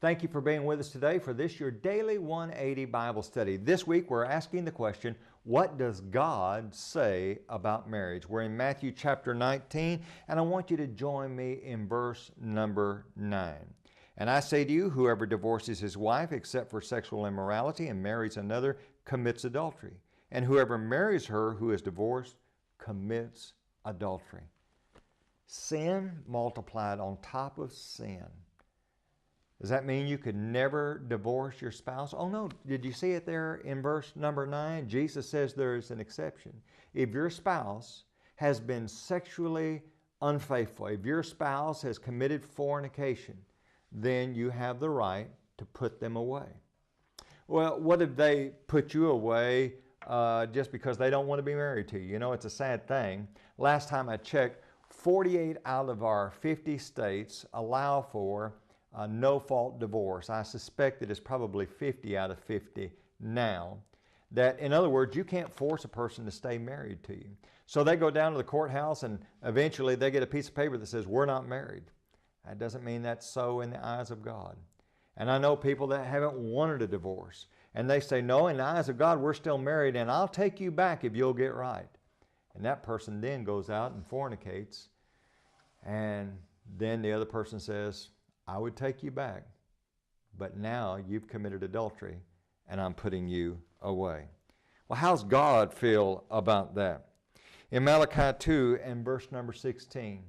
Thank you for being with us today for this Your Daily 180 Bible Study. This week we're asking the question, what does God say about marriage? We're in Matthew chapter 19, and I want you to join me in verse number 9. And I say to you, whoever divorces his wife except for sexual immorality and marries another commits adultery. And whoever marries her who is divorced commits adultery. Sin multiplied on top of sin. Does that mean you could never divorce your spouse? Oh no, did you see it there in verse number 9? Jesus says there is an exception. If your spouse has been sexually unfaithful, if your spouse has committed fornication, then you have the right to put them away. Well, what if they put you away just because they don't want to be married to you? You know, it's a sad thing. Last time I checked, 48 out of our 50 states allow for no-fault divorce. I suspect that it's probably 50 out of 50 now. That, in other words, you can't force a person to stay married to you. So they go down to the courthouse and eventually they get a piece of paper that says, we're not married. That doesn't mean that's so in the eyes of God. And I know people that haven't wanted a divorce. And they say, no, in the eyes of God, we're still married and I'll take you back if you'll get right. And that person then goes out and fornicates. And then the other person says, I would take you back, but now you've committed adultery and I'm putting you away. Well, how's God feel about that? In Malachi 2 and verse number 16,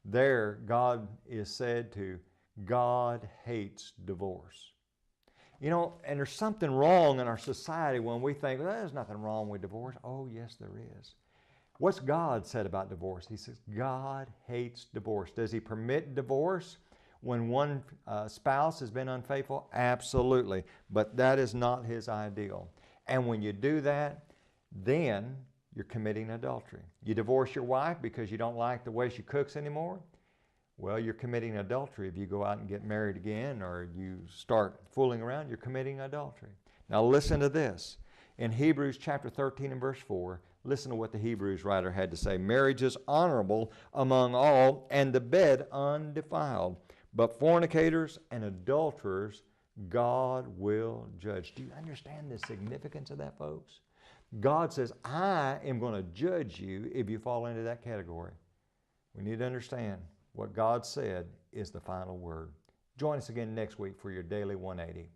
there God is said to, God hates divorce. You know, and there's something wrong in our society when we think, well, there's nothing wrong with divorce. Oh, yes, there is. What's God said about divorce? He says, God hates divorce. Does he permit divorce when one spouse has been unfaithful? Absolutely. But that is not his ideal. And when you do that, then you're committing adultery. You divorce your wife because you don't like the way she cooks anymore? Well, you're committing adultery. If you go out and get married again or you start fooling around, you're committing adultery. Now listen to this. In Hebrews chapter 13 and verse 4, listen to what the Hebrews writer had to say. Marriage is honorable among all, and the bed undefiled. But fornicators and adulterers, God will judge. Do you understand the significance of that, folks? God says, I am going to judge you if you fall into that category. We need to understand what God said is the final word. Join us again next week for your Daily 180.